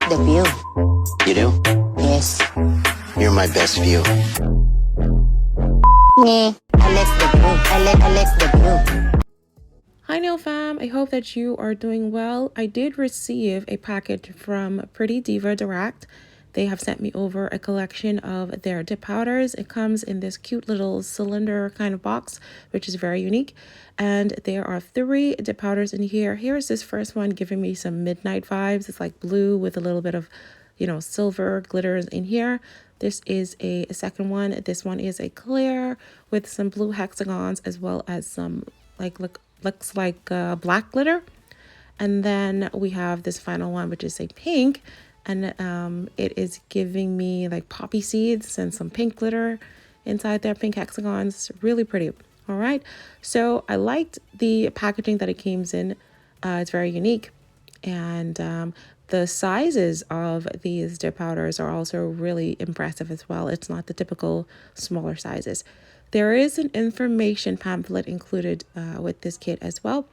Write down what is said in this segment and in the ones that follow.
the view. You do? Yes. You're my best view. Yeah, I like the view. I like the view. Hi nail fam, I hope that you are doing well. I did receive a package from Pretty Diva Direct. They have sent me over a collection of their dip powders. It comes in this cute little cylinder kind of box, which is very unique. And there are 3 dip powders in here. Here's this first one giving me some midnight vibes. It's like blue with a little bit of, silver glitters in here. This is a second one. This one is a clear with some blue hexagons as well as some looks like black glitter. And then we have this final one, which is a pink, and it is giving me like poppy seeds and some pink glitter inside there, pink hexagons. Really pretty. All right, so I liked the packaging that it came in. It's very unique, and the sizes of these dip powders are also really impressive as well. It's not the typical smaller sizes. There is an information pamphlet included with this kit as well.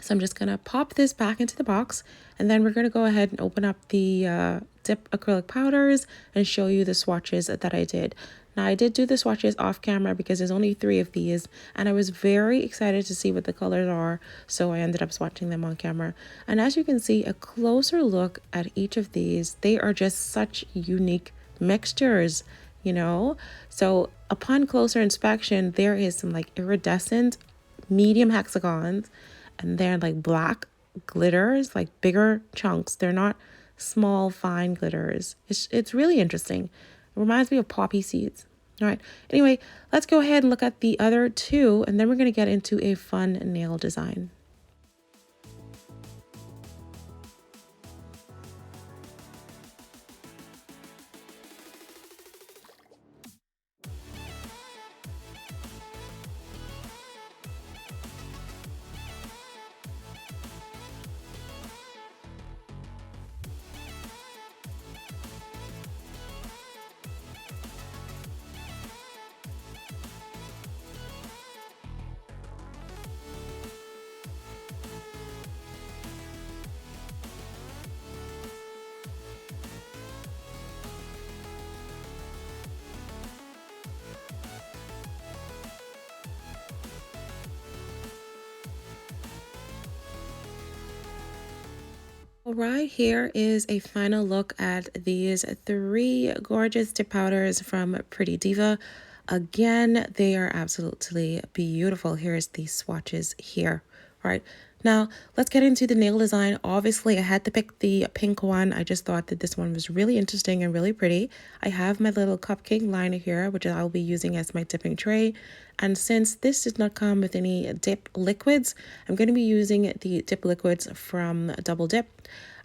So I'm just going to pop this back into the box, and then we're going to go ahead and open up the dip acrylic powders and show you the swatches that I did. Now, I did do the swatches off camera because there's only 3 of these, and I was very excited to see what the colors are, so I ended up swatching them on camera. And as you can see, a closer look at each of these, they are just such unique mixtures, So upon closer inspection, there is some like iridescent medium hexagons, and they're like black glitters, like bigger chunks. They're not small, fine glitters. It's really interesting. It reminds me of poppy seeds. All right. Anyway, let's go ahead and look at the other 2, and then we're going to get into a fun nail design. All right, here is a final look at these 3 gorgeous dip powders from Pretty Diva. Again, they are absolutely beautiful. Here's the swatches here. All right, now let's get into the nail design. Obviously, I had to pick the pink one. I just thought that this one was really interesting and really pretty. I have my little cupcake liner here, which I'll be using as my dipping tray. And since this does not come with any dip liquids, I'm going to be using the dip liquids from Double Dip.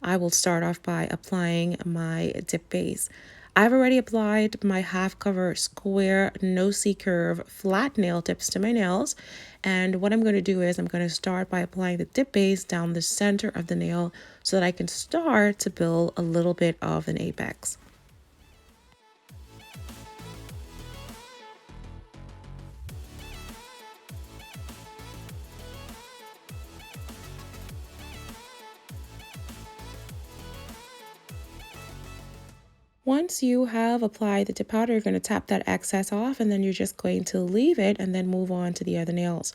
I will start off by applying my dip base. I've already applied my half cover square no C-curve flat nail tips to my nails. And what I'm going to do is I'm going to start by applying the dip base down the center of the nail so that I can start to build a little bit of an apex. Once you have applied the dip powder, you're going to tap that excess off, and then you're just going to leave it and then move on to the other nails.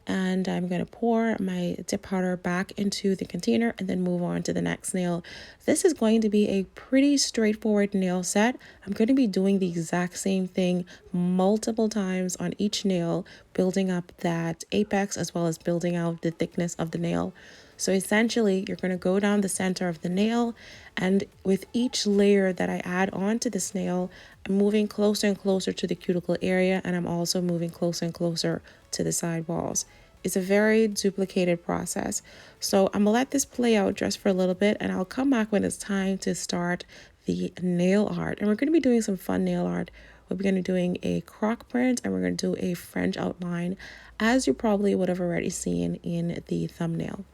And I'm going to pour my dip powder back into the container and then move on to the next nail. This is going to be a pretty straightforward nail set. I'm going to be doing the exact same thing multiple times on each nail, building up that apex as well as building out the thickness of the nail. So essentially, you're going to go down the center of the nail, and with each layer that I add onto this nail, I'm moving closer and closer to the cuticle area, and I'm also moving closer and closer to the side walls. It's a very duplicated process. So I'm going to let this play out just for a little bit, and I'll come back when it's time to start the nail art. And we're going to be doing some fun nail art. We're going to be doing a croc print, and we're going to do a French outline, as you probably would have already seen in the thumbnail.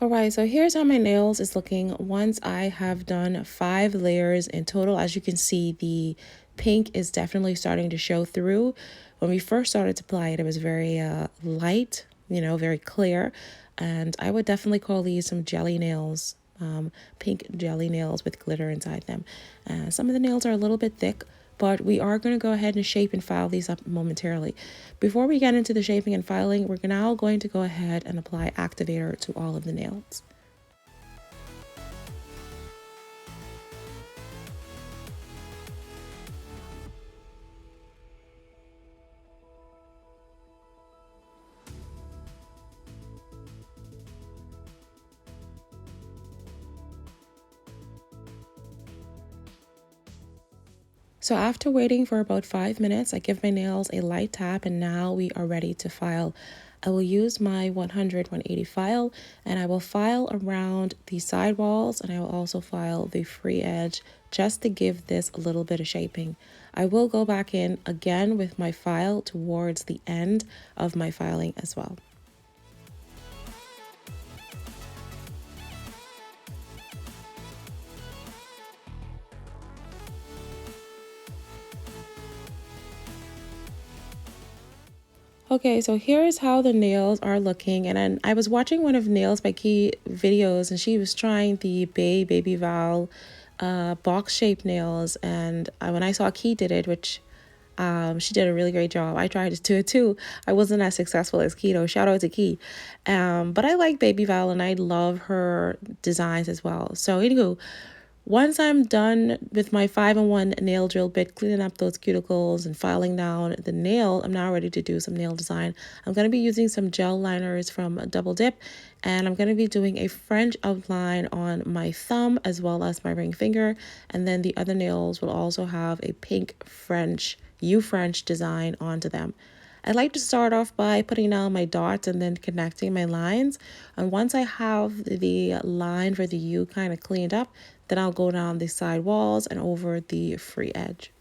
Alright, so here's how my nails is looking once I have done 5 layers in total. As you can see, the pink is definitely starting to show through. When we first started to apply it, it was very light, you know, very clear. And I would definitely call these some jelly nails, pink jelly nails with glitter inside them. Some of the nails are a little bit thick, but we are going to go ahead and shape and file these up momentarily. Before we get into the shaping and filing, we're now going to go ahead and apply activator to all of the nails. So after waiting for about 5 minutes, I give my nails a light tap and now we are ready to file. I will use my 100/180 file and I will file around the side walls and I will also file the free edge just to give this a little bit of shaping. I will go back in again with my file towards the end of my filing as well. Okay, so here's how the nails are looking. And then I was watching one of Nails by Key videos and she was trying the Baby Val box shaped nails. And when I saw Key did it, which she did a really great job. I tried to do it too. I wasn't as successful as Key though. Shout out to Key. But I like Baby Val and I love her designs as well. So anywho, once I'm done with my 5-in-1 nail drill bit, cleaning up those cuticles and filing down the nail, I'm now ready to do some nail design. I'm going to be using some gel liners from Double Dip, and I'm going to be doing a French outline on my thumb as well as my ring finger. And then the other nails will also have a pink French, French design onto them. I like to start off by putting down my dots and then connecting my lines. And once I have the line for the U kind of cleaned up, then I'll go down the side walls and over the free edge.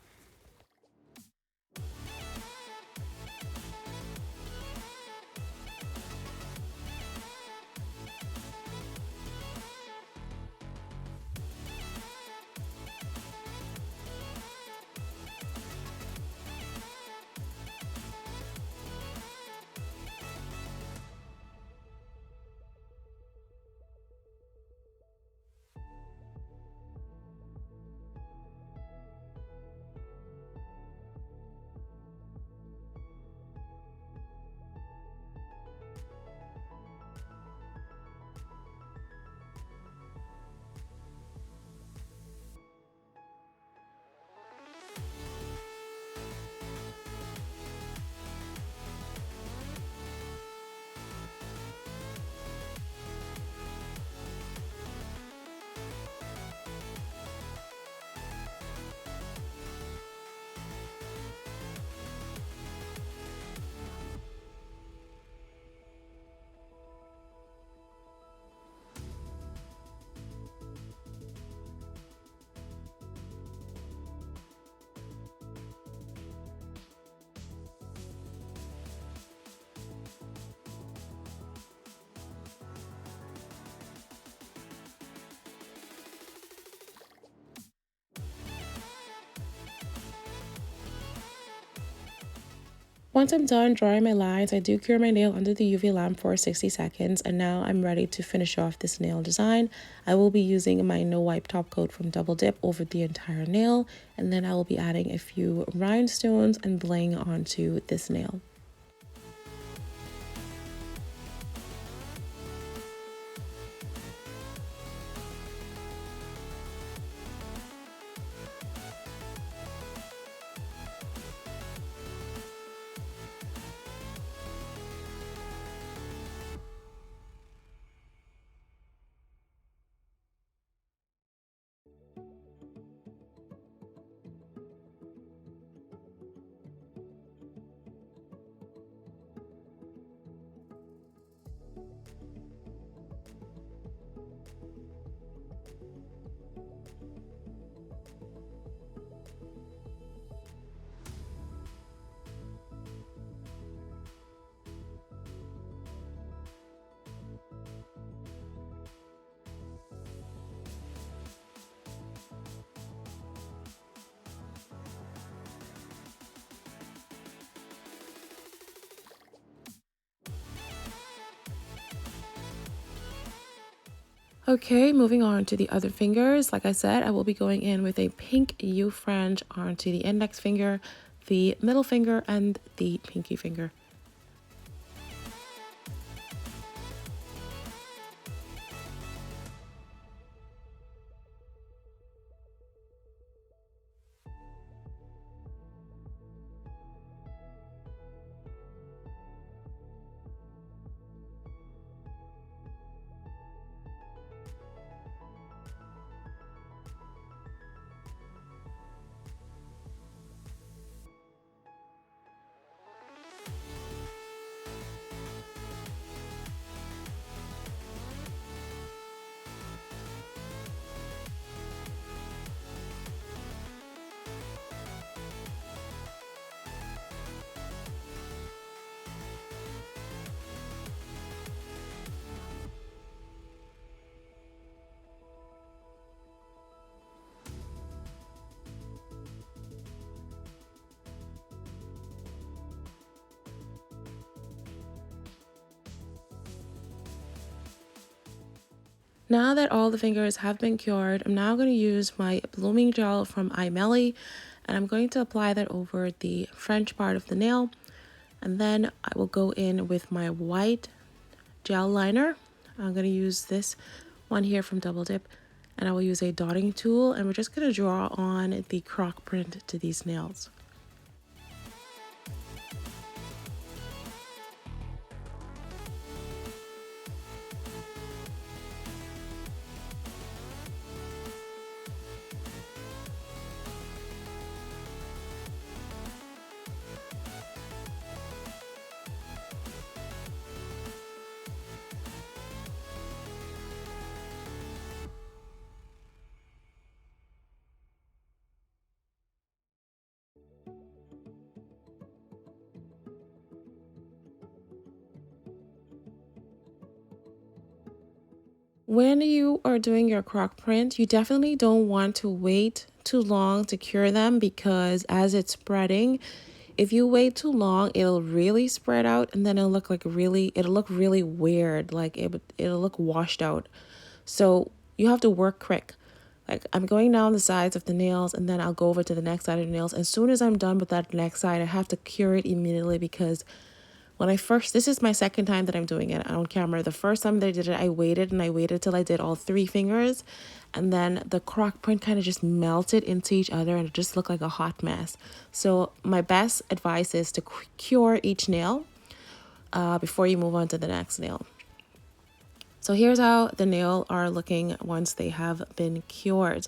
Once I'm done drawing my lines, I do cure my nail under the UV lamp for 60 seconds, and now I'm ready to finish off this nail design. I will be using my no wipe top coat from Double Dip over the entire nail, and then I will be adding a few rhinestones and bling onto this nail. Okay, moving on to the other fingers. Like I said, I will be going in with a pink U fringe onto the index finger, the middle finger, and the pinky finger. Now that all the fingers have been cured, I'm now going to use my blooming gel from iMethod, and I'm going to apply that over the French part of the nail. And then I will go in with my white gel liner. I'm going to use this one here from Double Dip, and I will use a dotting tool, and we're just going to draw on the Croc print to these nails. When you are doing your croc print, you definitely don't want to wait too long to cure them, because as it's spreading, if you wait too long, it'll really spread out, and then it'll look really weird, like it'll look washed out. So you have to work quick. Like, I'm going down the sides of the nails, and then I'll go over to the next side of the nails. As soon as I'm done with that next side, I have to cure it immediately, because this is my second time that I'm doing it on camera. The first time that I did it, I waited till I did all 3 fingers, and then the croc print kind of just melted into each other, and it just looked like a hot mess. So my best advice is to cure each nail before you move on to the next nail. So here's how the nail are looking once they have been cured.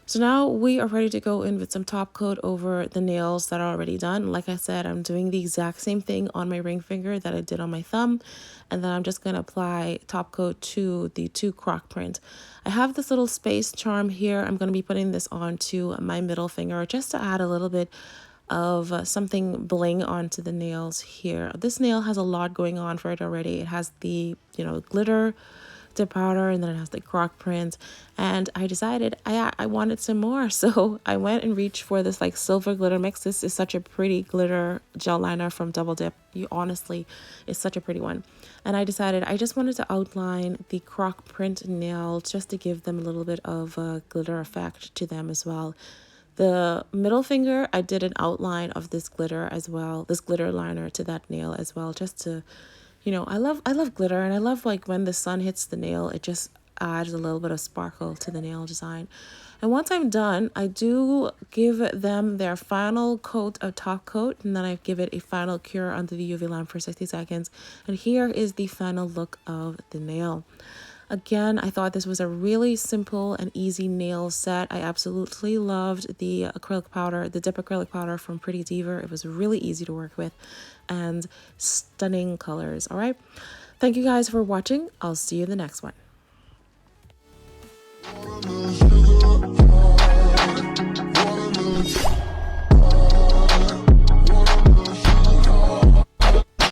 So now we are ready to go in with some top coat over the nails that are already done. Like I said, I'm doing the exact same thing on my ring finger that I did on my thumb. And then I'm just going to apply top coat to the 2 croc print. I have this little space charm here. I'm going to be putting this onto my middle finger just to add a little bit of something bling onto the nails here. This nail has a lot going on for it already. It has the, glitter dip powder, and then it has the croc print, and I decided I wanted some more, so I went and reached for this like silver glitter mix. This is such a pretty glitter gel liner from Double Dip. Honestly, it's such a pretty one. And I decided I just wanted to outline the croc print nails just to give them a little bit of a glitter effect to them as well. The middle finger, I did an outline of this glitter as well, this glitter liner to that nail as well, just to, I love glitter, and I love like when the sun hits the nail, it just adds a little bit of sparkle to the nail design. And once I'm done, I do give them their final coat of top coat, and then I give it a final cure under the UV lamp for 60 seconds. And here is the final look of the nail. Again, I thought this was a really simple and easy nail set. I absolutely loved the acrylic powder, the dip acrylic powder from Pretty Diva. It was really easy to work with and stunning colors. All right. Thank you guys for watching. I'll see you in the next one.